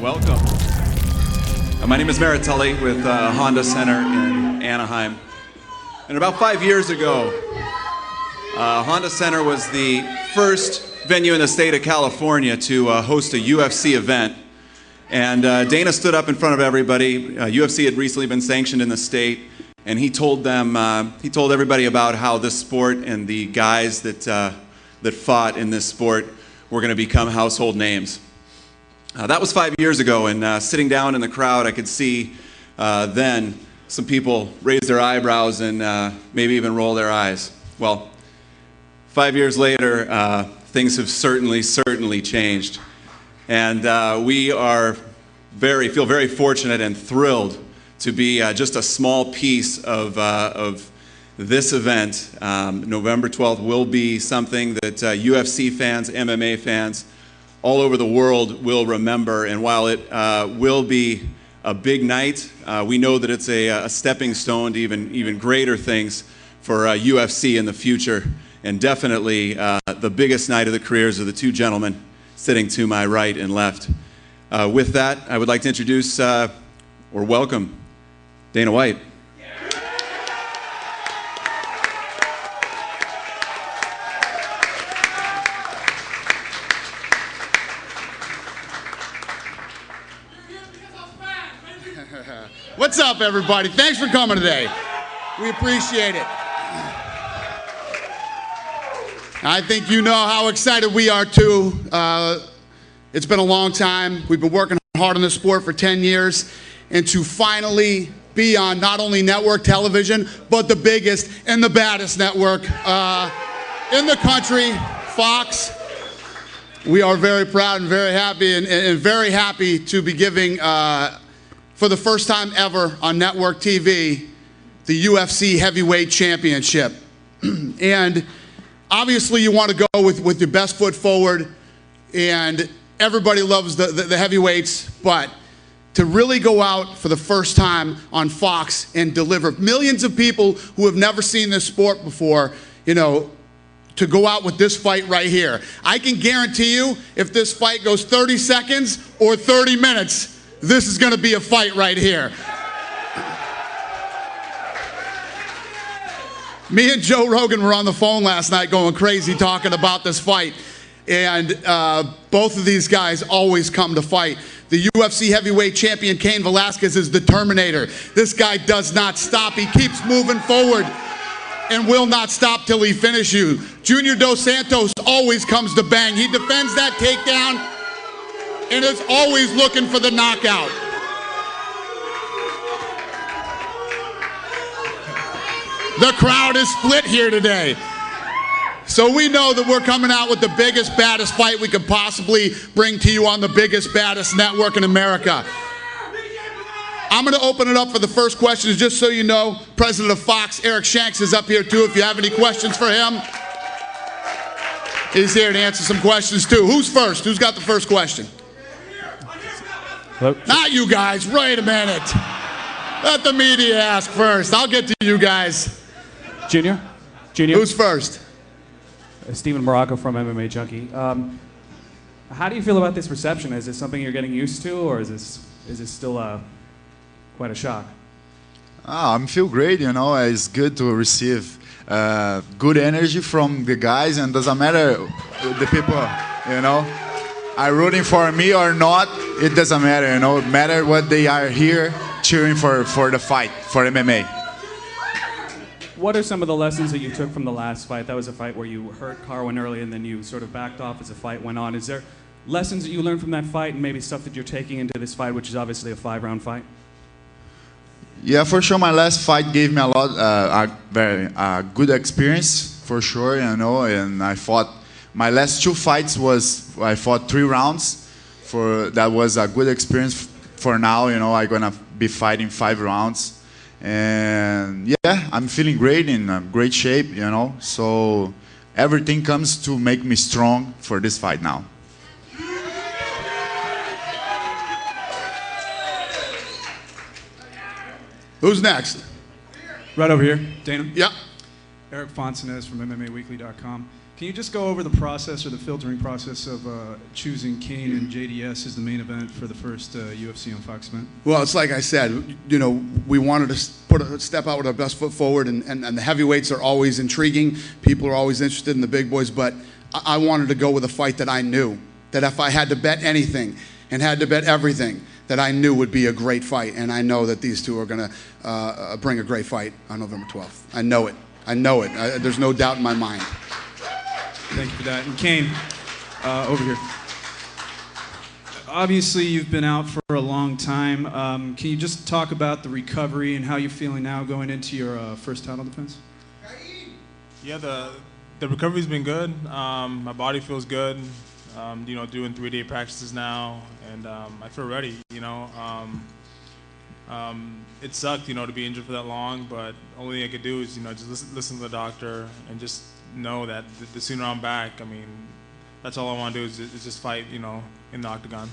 Welcome. My name is Maritelli with Honda Center in Anaheim. And about 5 years ago, Honda Center was the first venue in the state of California to host a UFC event. And Dana stood up in front of everybody. UFC had recently been sanctioned in the state, and he told everybody about how this sport and the guys that fought in this sport were going to become household names. That was 5 years ago, and sitting down in the crowd, I could see then some people raise their eyebrows and maybe even roll their eyes. Well, 5 years later, things have certainly changed. And we feel very fortunate and thrilled to be just a small piece of this event. November 12th will be something that UFC fans, MMA fans, all over the world will remember. And while it will be a big night, we know that it's a stepping stone to even greater things for UFC in the future. And definitely the biggest night of the careers of the two gentlemen sitting to my right and left. With that, I would like to introduce or welcome Dana White. What's up, everybody? Thanks for coming today. We appreciate it. I think you know how excited we are, too. It's been a long time. We've been working hard on this sport for 10 years. And to finally be on not only network television, but the biggest and the baddest network in the country, Fox. We are very proud and very happy, and very happy to be giving, for the first time ever on network TV, the UFC Heavyweight Championship. And obviously you want to go with your best foot forward, and everybody loves the heavyweights, but to really go out for the first time on Fox and deliver millions of people who have never seen this sport before, you know, to go out with this fight right here. I can guarantee you, if this fight goes 30 seconds or 30 minutes, this is going to be a fight right here. Me and Joe Rogan were on the phone last night going crazy talking about this fight. And both of these guys always come to fight. The UFC heavyweight champion, Cain Velasquez, is the Terminator. This guy does not stop. He keeps moving forward and will not stop till he finishes you. Junior Dos Santos always comes to bang. He defends that takedown and is always looking for the knockout. The crowd is split here today. So we know that we're coming out with the biggest, baddest fight we could possibly bring to you on the biggest, baddest network in America. I'm going to open it up for the first questions. Just so you know, President of Fox, Eric Shanks, is up here too if you have any questions for him. He's here to answer some questions too. Who's first? Who's got the first question? Hello? Not you guys. Wait a minute. Let the media ask first. I'll get to you guys. Junior? Who's first? Stephen Morocco from MMA Junkie. How do you feel about this reception? Is this something you're getting used to, or is this still quite a shock? I feel great, you know. It's good to receive good energy from the guys, and doesn't matter the people, you know, are rooting for me or not. It doesn't matter, you know. It matters what they are here cheering for the fight, for MMA. What are some of the lessons that you took from the last fight? That was a fight where you hurt Carwin early and then you sort of backed off as the fight went on. Is there lessons that you learned from that fight and maybe stuff that you're taking into this fight, which is obviously a 5-round fight? Yeah, for sure. My last fight gave me a lot, very good experience for sure, you know. And I fought my last 2 fights I fought 3 rounds. That was a good experience. For now, you know, I'm gonna be fighting 5 rounds. And yeah, I'm feeling great, in great shape, you know. So everything comes to make me strong for this fight now. Who's next? Right over here. Dana? Yeah. Eric Fonsanez from MMAWeekly.com. Can you just go over the process or the filtering process of choosing Kane and JDS as the main event for the first UFC on Fox event? Well, it's like I said, we wanted to step out with our best foot forward, and the heavyweights are always intriguing. People are always interested in the big boys, but I wanted to go with a fight that I knew, that if I had to bet anything and had to bet everything, that I knew would be a great fight, and I know that these two are going to bring a great fight on November 12th. I know it. I know it. There's no doubt in my mind. Thank you for that. And Kane, over here. Obviously, you've been out for a long time. Can you just talk about the recovery and how you're feeling now going into your first title defense? Yeah, the recovery's been good. My body feels good. Doing 3-day practices now, and I feel ready. It sucked, to be injured for that long, but only thing I could do is, just listen to the doctor and just know that the sooner I'm back, that's all I want to do is just fight, in the octagon.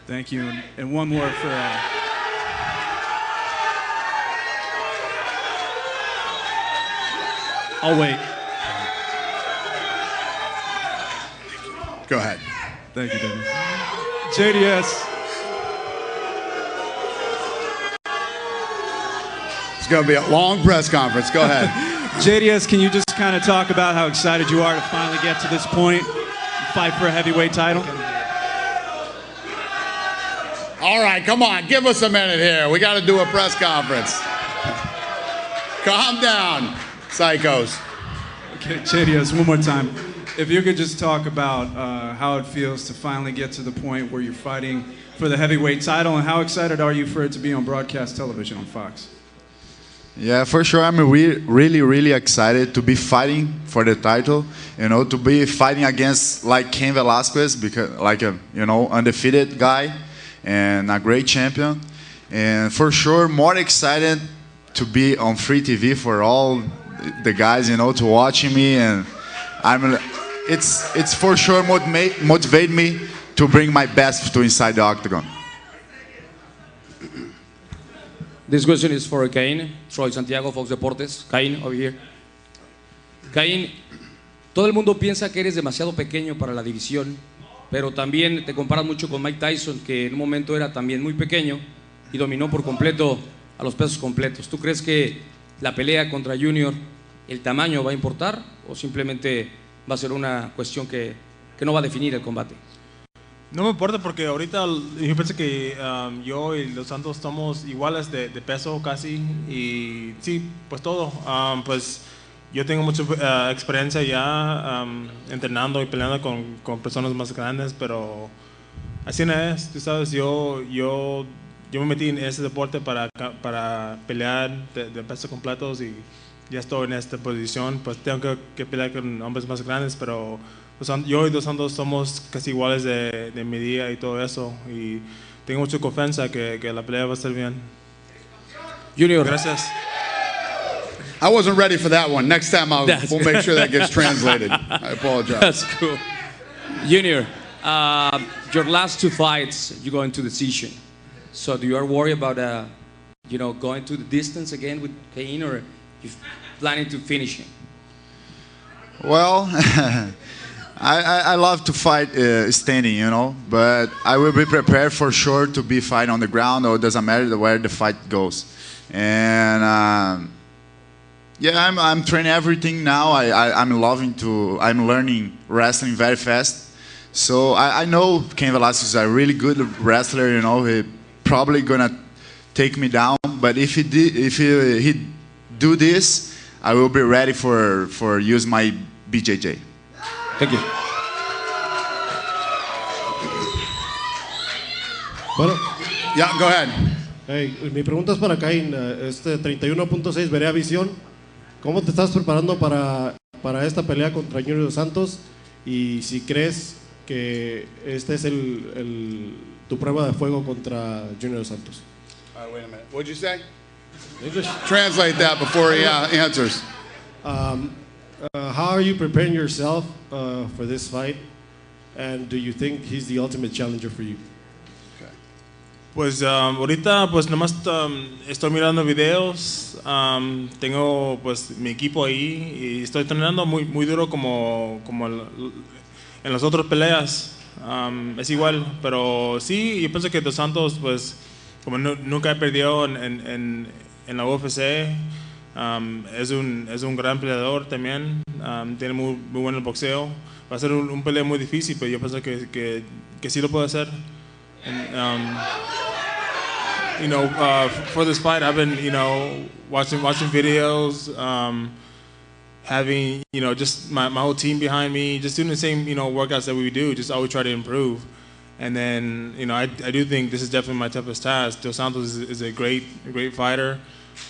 Thank you. And one more for... I'll wait. Go ahead. Thank you, Dennis. JDS. It's going to be a long press conference. Go ahead. JDS, can you just kind of talk about how excited you are to finally get to this point and fight for a heavyweight title? All right, come on. Give us a minute here. We got to do a press conference. Calm down, psychos. Okay, JDS, one more time. If you could just talk about how it feels to finally get to the point where you're fighting for the heavyweight title, and how excited are you for it to be on broadcast television on Fox? Yeah, for sure. I'm really, really excited to be fighting for the title. To be fighting against like Cain Velasquez, because undefeated guy and a great champion. And for sure, more excited to be on free TV for all the guys, to watching me, and it's for sure motivate me to bring my best to inside the octagon. This question is for Cain, Troy Santiago, Fox Deportes. Cain, over here. Cain, todo el mundo piensa que eres demasiado pequeño para la división, pero también te comparas mucho con Mike Tyson, que en un momento era también muy pequeño y dominó por completo a los pesos completos. ¿Tú crees que la pelea contra Junior, el tamaño va a importar o simplemente va a ser una cuestión que no va a definir el combate? No me importa porque ahorita yo pienso que yo y los Santos somos iguales de peso casi, y sí, pues todo. Pues yo tengo mucha experiencia ya entrenando y peleando con personas más grandes, pero así no es, tú sabes, yo me metí en ese deporte para pelear de pesos completos, y ya estoy en esta posición, pues tengo que pelear con hombres más grandes, pero yo y los Santos somos casi iguales de medida y todo eso, y tengo mucha confianza que la pelea va a estar bien. Junior. Gracias. I wasn't ready for that one. Next time we'll make sure that gets translated. I apologize. That's cool. Junior, your last two fights, you go into decision. So do you are worried about going to the distance again with Cain, or you planning to finish him? Well, I love to fight standing, but I will be prepared for sure to be fight on the ground, or it doesn't matter where the fight goes. And I'm training everything now. I'm learning wrestling very fast. So I know Cain Velasquez is a really good wrestler. He probably gonna take me down. But if he do this, I will be ready for use my BJJ. Thank you. Bueno, Yeah, go ahead. mi pregunta es para Cain. 31.6, Veré a Visión. ¿Cómo te estás preparando para esta pelea contra Junior Santos? Y si crees que este es tu prueba de fuego contra Junior Santos. All right, wait a minute. What'd you say? English. Translate that before he answers. How are you preparing yourself for this fight? And do you think he's the ultimate challenger for you? Pues ahorita pues nomás estoy mirando videos, tengo pues mi equipo ahí y estoy entrenando muy duro como en las otras peleas. Es igual, pero sí, yo pienso que Dos Santos pues como nunca he perdido en la UFC, es un gran peleador también, tiene muy buen boxeo. Va a ser un pelea muy difícil, pero yo pienso que sí lo puede hacer. And, for this fight, I've been, watching videos, having, just my whole team behind me, just doing the same, workouts that we do, just always try to improve. And then, I do think this is definitely my toughest task. Dos Santos is a great fighter.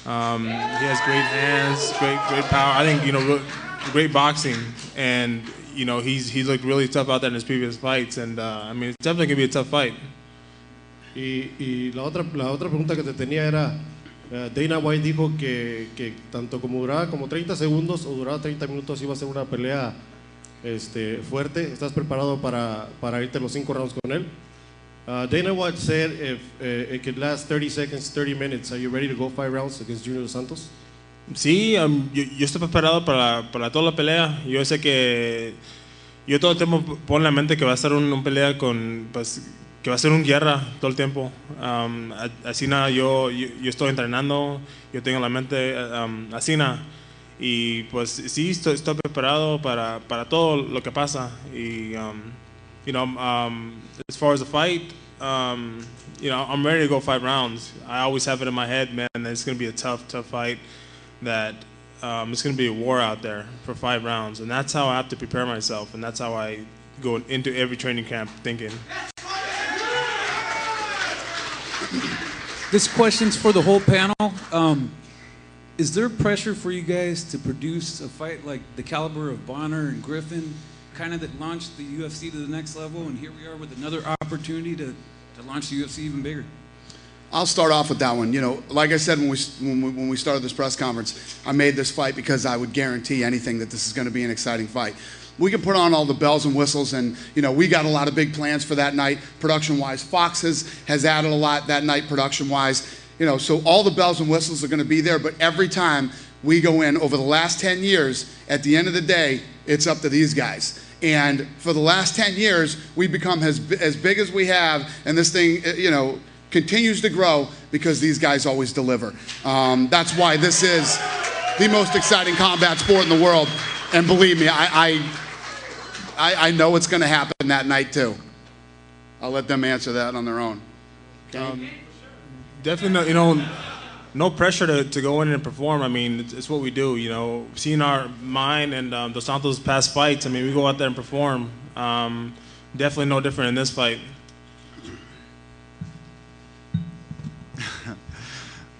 He has great hands, great power. I think, great boxing. And, he's looked really tough out there in his previous fights. And, it's definitely going to be a tough fight. Y la otra pregunta que te tenía era, Dana White dijo que tanto como duraba como 30 segundos o duraba 30 minutos iba a ser una pelea fuerte. ¿Estás preparado para irte los 5 rounds con él? Dana White said if it could last 30 seconds, 30 minutes, are you ready to go 5 rounds against Junior Dos Santos? Sí, yo estoy preparado para toda la pelea. Yo sé que yo todo el tiempo pongo en la mente que va a ser una pelea que va a ser una guerra todo el tiempo. Así nada, yo estoy entrenando, yo tengo la mente así nada. Y pues sí, estoy preparado para todo lo que pasa. Y, as far as the fight, I'm ready to go 5 rounds. I always have it in my head, man, that it's going to be a tough fight, that it's going to be a war out there for 5 rounds. And that's how I have to prepare myself, and that's how I go into every training camp thinking. This question's for the whole panel. Is there pressure for you guys to produce a fight like the caliber of Bonner and Griffin, kind of that launched the UFC to the next level, and here we are with another opportunity to launch the UFC even bigger? I'll start off with that one. Like I said when we started this press conference, I made this fight because I would guarantee anything that this is going to be an exciting fight. We can put on all the bells and whistles, and we got a lot of big plans for that night production-wise. Fox has added a lot that night production-wise. So all the bells and whistles are going to be there, but every time we go in over the last 10 years, at the end of the day, it's up to these guys. And for the last 10 years, we've become as big as we have, and this thing, continues to grow because these guys always deliver. That's why this is the most exciting combat sport in the world. And believe me, I know it's going to happen that night too. I'll let them answer that on their own. Definitely, no pressure to go in and perform. It's what we do. Seeing our mind and Dos Santos' past fights, we go out there and perform. Definitely no different in this fight.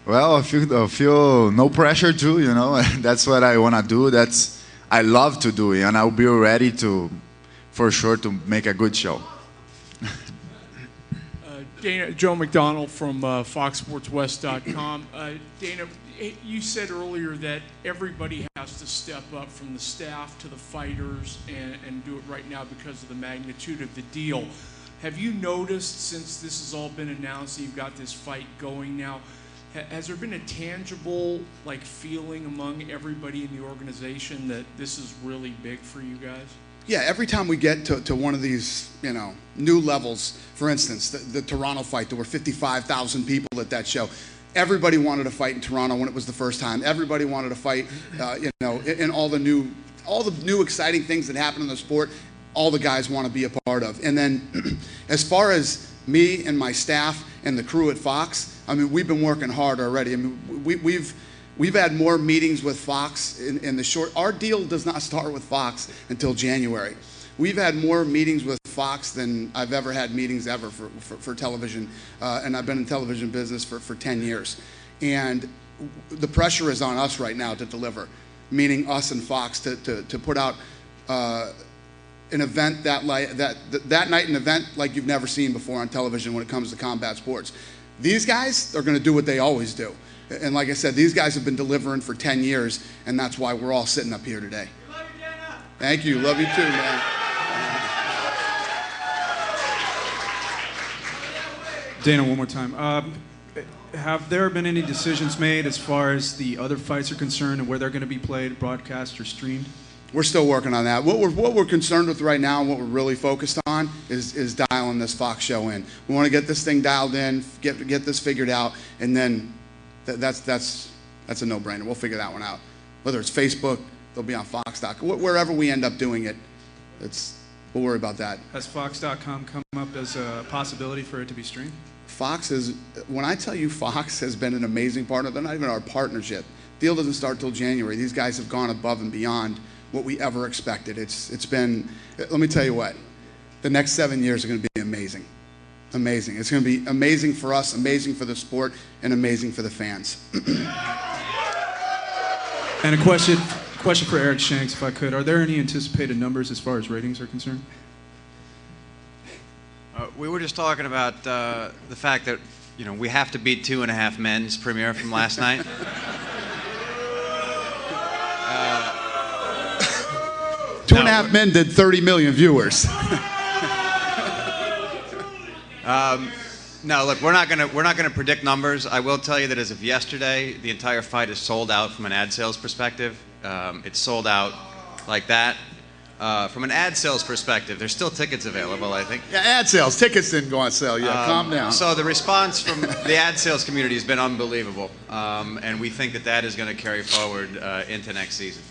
Well, I feel no pressure too, That's what I want to do. I love to do it, and I'll be ready for sure to make a good show. Joe McDonald from FoxSportsWest.com. Dana, you said earlier that everybody has to step up from the staff to the fighters and do it right now because of the magnitude of the deal. Have you noticed, since this has all been announced and you've got this fight going now, has there been a tangible feeling among everybody in the organization that this is really big for you guys? Yeah, every time we get to one of these, new levels, for instance, the Toronto fight, there were 55,000 people at that show. Everybody wanted to fight in Toronto when it was the first time. Everybody wanted to fight, in all the new exciting things that happen in the sport. All the guys want to be a part of. And then, as far as me and my staff and the crew at Fox, we've been working hard already. We've had more meetings with Fox in the short. Our deal does not start with Fox until January. We've had more meetings with Fox than I've ever had meetings ever for television, and I've been in television business for 10 years. And the pressure is on us right now to deliver, meaning us and Fox to put out an event that night, an event like you've never seen before on television when it comes to combat sports. These guys are going to do what they always do. And like I said, these guys have been delivering for 10 years, and that's why we're all sitting up here today. Love you, Dana. Thank you. Love you too, man. Dana, one more time. Have there been any decisions made as far as the other fights are concerned and where they're going to be played, broadcast, or streamed? We're still working on that. What we're concerned with right now and what we're really focused on is dialing this Fox show in. We want to get this thing dialed in, get this figured out, and then that's a no-brainer. We'll figure that one out. Whether it's Facebook, they'll be on Fox.com. Wherever we end up doing it, we'll worry about that. Has Fox.com come up as a possibility for it to be streamed? Fox is, when I tell you Fox has been an amazing partner, they're not even our partnership. Deal doesn't start till January. These guys have gone above and beyond what we ever expected. It's been, let me tell you what, the next 7 years are going to be amazing. Amazing. It's going to be amazing for us, amazing for the sport, and amazing for the fans. And a question for Eric Shanks, if I could. Are there any anticipated numbers as far as ratings are concerned? We were just talking about the fact that, you know, we have to beat 2.5 Men's premiere from last night. Two and a Half Men did 30 million viewers. No, look, we're not gonna predict numbers. I will tell you that as of yesterday, the entire fight is sold out from an ad sales perspective. It's sold out like that. From an ad sales perspective, there's still tickets available, I think. Yeah, ad sales. Tickets didn't go on sale yet. Calm down. So the response from the ad sales community has been unbelievable, and we think that is going to carry forward into next season.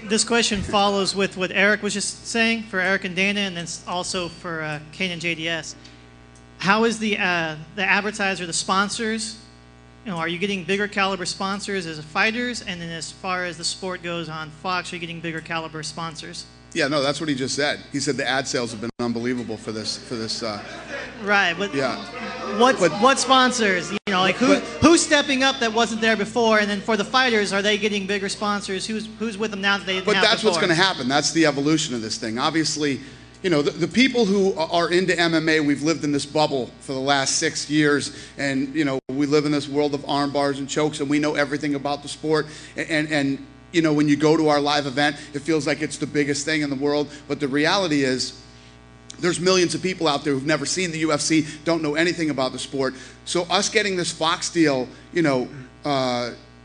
This question follows with what Eric was just saying for Eric and Dana, and then also for Kane and JDS. How is the advertiser, the sponsors? You know, are you getting bigger caliber sponsors as fighters? And then as far as the sport goes on Fox, are you getting bigger caliber sponsors? Yeah, no, that's what he just said. He said the ad sales have been unbelievable for this. Right, but yeah. What sponsors? You know, like who's stepping up that wasn't there before? And then for the fighters, are they getting bigger sponsors? Who's with them now that they didn't have before? But that's what's going to happen. That's the evolution of this thing. Obviously, you know, the people who are into MMA, we've lived in this bubble for the last 6 years, and you know, we live in this world of arm bars and chokes, and we know everything about the sport. And you know, when you go to our live event, it feels like it's the biggest thing in the world. But the reality is, there's millions of people out there who've never seen the UFC, don't know anything about the sport. So us getting this Fox deal, you know,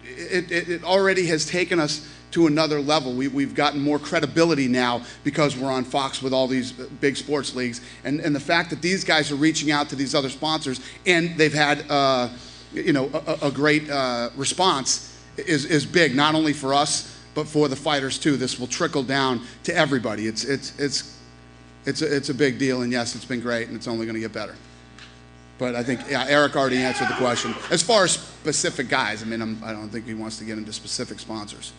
it already has taken us to another level. We've gotten more credibility now because we're on Fox with all these big sports leagues. And the fact that these guys are reaching out to these other sponsors and they've had, you know, a great response is big, not only for us, but for the fighters too. This will trickle down to everybody. It's a big deal, and yes, it's been great, and it's only going to get better. But I think, yeah, Eric already answered the question. As far as specific guys, I mean, I don't think he wants to get into specific sponsors.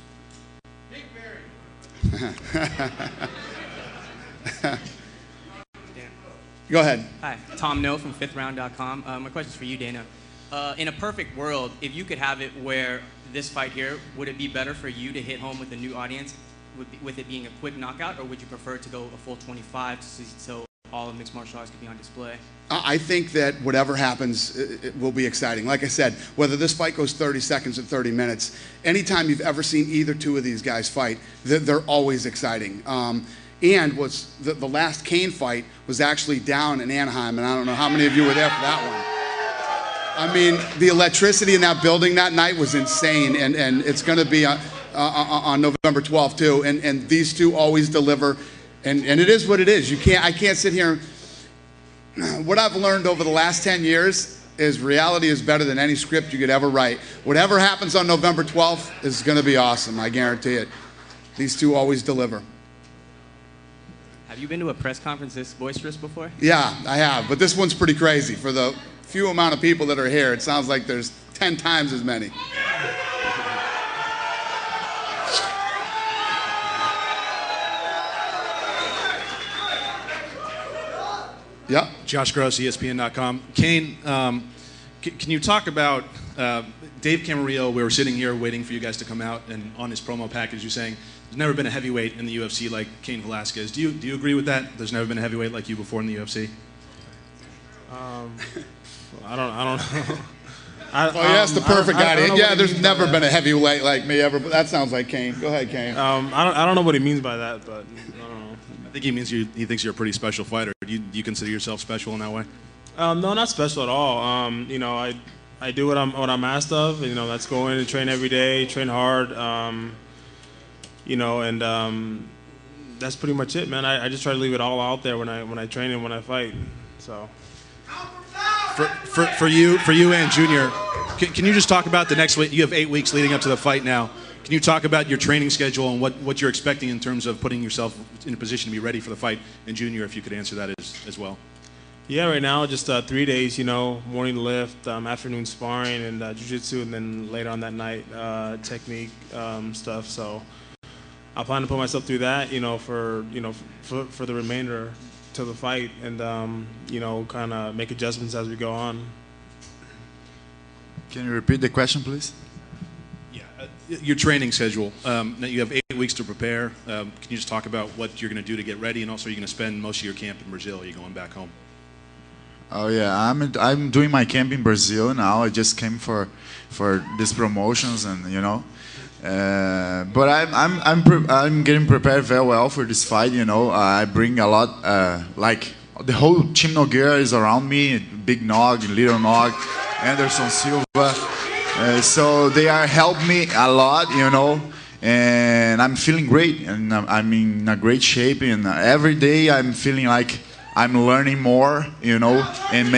Go ahead. Hi, Tom No from FifthRound.com. My question's for you, Dana. In a perfect world, if you could have it where this fight here, would it be better for you to hit home with a new audience, with it being a quick knockout, or would you prefer to go a full 25 so all of mixed martial arts could be on display? I think that whatever happens, it will be exciting. Like I said, whether this fight goes 30 seconds or 30 minutes, anytime you've ever seen either two of these guys fight, they're always exciting. And what's the last Kane fight was actually down in Anaheim, and I don't know how many of you were there for that one. I mean, the electricity in that building that night was insane, and it's going to be on November 12th too. And these two always deliver, and it is what it is. I can't sit here. What I've learned over the last 10 years is reality is better than any script you could ever write. Whatever happens on November 12th is going to be awesome. I guarantee it. These two always deliver. Have you been to a press conference this boisterous before? Yeah, I have, but this one's pretty crazy. For the few amount of people that are here, it sounds like there's 10 times as many. Yeah. Josh Gross, ESPN.com. Kane, can you talk about Dave Camarillo? We were sitting here waiting for you guys to come out, and on his promo package, you're saying there's never been a heavyweight in the UFC like Cain Velasquez. Do you agree with that? There's never been a heavyweight like you before in the UFC. I don't know. Well, he asked the perfect guy. Yeah, there's never been a heavyweight like me ever. But that sounds like Kane. Go ahead, Kane. I don't know what he means by that, but I don't know. I think he means he thinks you're a pretty special fighter. Do you consider yourself special in that way? No, not special at all. You know, I do what I'm asked of. You know, that's go in and train every day, train hard. You know, and that's pretty much it, man. I just try to leave it all out there when I train and when I fight. So. For you and Junior, can you just talk about the next week? You have 8 weeks leading up to the fight now. Can you talk about your training schedule and what you're expecting in terms of putting yourself in a position to be ready for the fight? And Junior, if you could answer that as well. Yeah, right now just 3 days, you know, morning lift, afternoon sparring and jiu-jitsu, and then later on that night, technique stuff. So I plan to put myself through that, you know, for the remainder till the fight, and you know, kind of make adjustments as we go on. Can you repeat the question, please? Your training schedule. You have 8 weeks to prepare. Can you just talk about what you're going to do to get ready, and also you're going to spend most of your camp in Brazil? Are you going back home? Oh yeah, I'm doing my camp in Brazil now. I just came for these promotions, and you know, but I'm getting prepared very well for this fight. You know, I bring a lot. Like the whole Team Nogueira is around me. Big Nog, Little Nog, Anderson Silva. So they are helping me a lot, you know, and I'm feeling great, and I'm in a great shape, and every day I'm feeling like I'm learning more, you know, and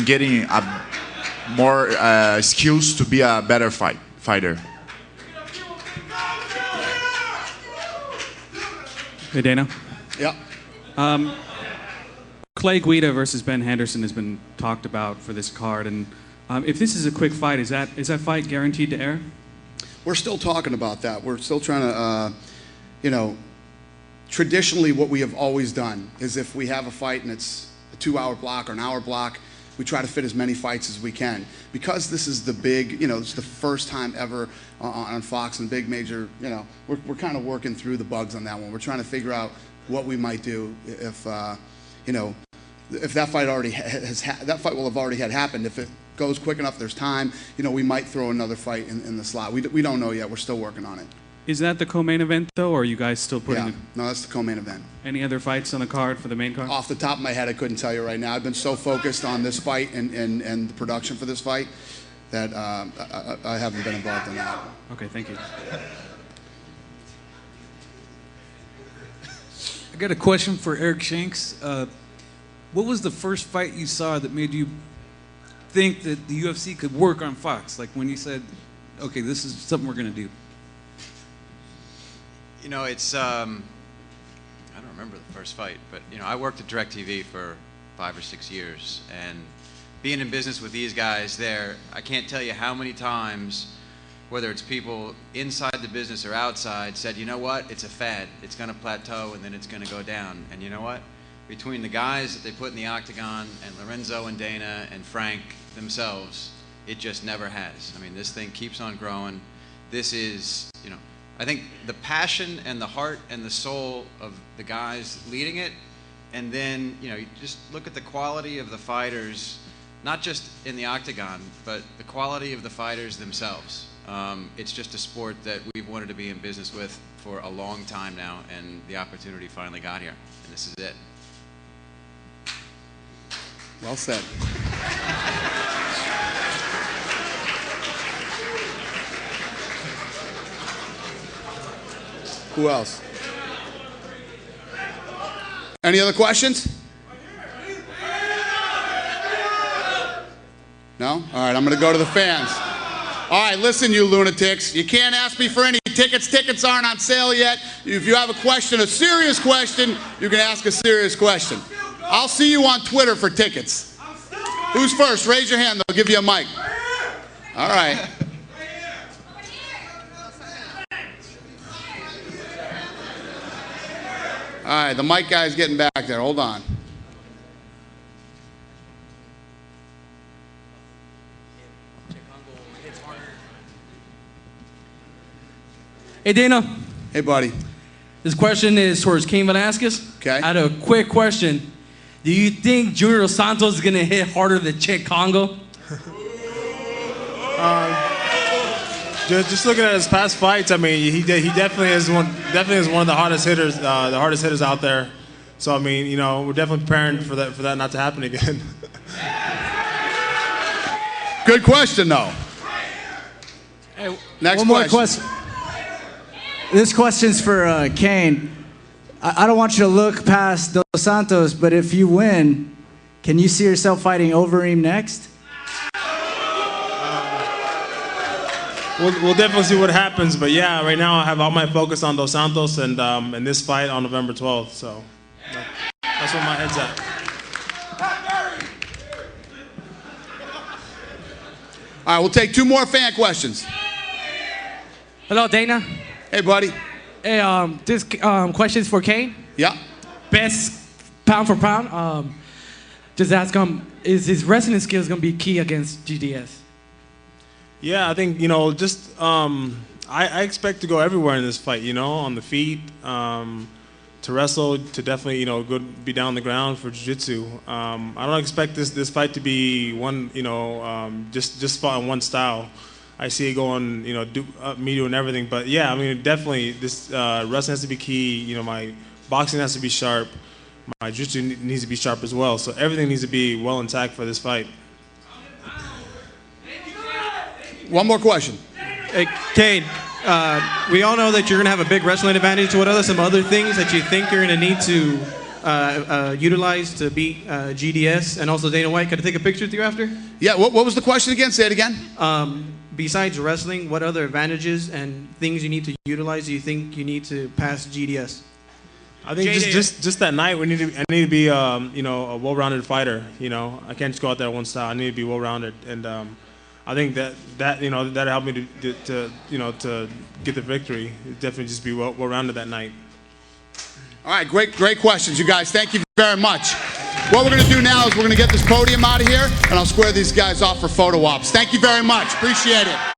getting more skills to be a better fighter. Hey, Dana. Yeah. Clay Guida versus Ben Henderson has been talked about for this card, and if this is a quick fight, is that fight guaranteed to air? We're still talking about that. We're still trying to, you know, traditionally what we have always done is if we have a fight and it's a 2-hour block or an hour block, we try to fit as many fights as we can. Because this is the big, you know, it's the first time ever on Fox and big major, you know, we're kind of working through the bugs on that one. We're trying to figure out what we might do if, you know, if that fight already that fight will have already happened. If it goes quick enough, there's time, you know, we might throw another fight in the slot. We don't know yet. We're still working on it. Is that the co-main event, though, or are you guys still putting Yeah, no, that's the co-main event. any other fights on the card for the main card? Off the top of my head, I couldn't tell you right now. I've been so focused on this fight and the production for this fight that I haven't been involved in that. Okay, thank you. I got a question for Eric Shanks. What was the first fight you saw that made you think that the UFC could work on Fox? Like when you said, okay, this is something we're going to do. You know, it's, I don't remember the first fight, but, you know, I worked at DirecTV for 5 or 6 years, and being in business with these guys there, I can't tell you how many times, whether it's people inside the business or outside, said, you know what, it's a fad. It's going to plateau, and then it's going to go down. And you know what? Between the guys that they put in the octagon and Lorenzo and Dana and Frank themselves, it just never has. I mean, this thing keeps on growing. This is, you know, I think the passion and the heart and the soul of the guys leading it, and then, you know, you just look at the quality of the fighters, not just in the octagon, but the quality of the fighters themselves. It's just a sport that we've wanted to be in business with for a long time now, and the opportunity finally got here, and this is it. Well said. Who else? Any other questions? No? All right, I'm going to go to the fans. All right, listen, you lunatics. You can't ask me for any tickets. Tickets aren't on sale yet. If you have a question, a serious question, you can ask a serious question. I'll see you on Twitter for tickets. Who's first? Raise your hand. They'll give you a mic. All right. All right, the mic guy's getting back there. Hold on. Hey, Dana. Hey, buddy. This question is towards Cain Velasquez. Okay. I had a quick question. Do you think Junior Santos is going to hit harder than Cheick Kongo? Just looking at his past fights, I mean, he definitely is one of the hardest hitters out there. So I mean, you know, we're definitely preparing for that not to happen again. Good question, though. Hey, Next one more question. This question's for Kane. I don't want you to look past Dos Santos, but if you win, can you see yourself fighting Overeem next? We'll definitely see what happens, but yeah, right now I have all my focus on Dos Santos and this fight on November 12th, so that's where my head's at. All right, we'll take 2 more fan questions. Hello, Dana. Hey, buddy. Hey, this question's for Kane. Yeah. Best pound for pound. Just ask him, is his wrestling skills going to be key against GDS? Yeah, I think, just I expect to go everywhere in this fight, on the feet, to wrestle, to definitely, be down on the ground for jiu-jitsu. I don't expect this fight to be one, just fought in one style. I see it going, me doing everything. But yeah, I mean, definitely this wrestling has to be key. My boxing has to be sharp. My jiu-jitsu needs to be sharp as well. So everything needs to be well intact for this fight. One more question. Hey, Kane, we all know that you're going to have a big wrestling advantage. What are some other things that you think you're going to need to utilize to beat GDS and also Dana White? Could I take a picture with you after? Yeah, what was the question again? Say it again. Besides wrestling, what other advantages and things you need to utilize do you think you need to pass GDS? I think just that night I need to be a well-rounded fighter. I can't just go out there one style. I need to be well-rounded, and I think that helped me to get the victory. Definitely just be well-rounded that night. All right, great questions, you guys. Thank you very much. What we're going to do now is we're going to get this podium out of here, and I'll square these guys off for photo ops. Thank you very much. Appreciate it.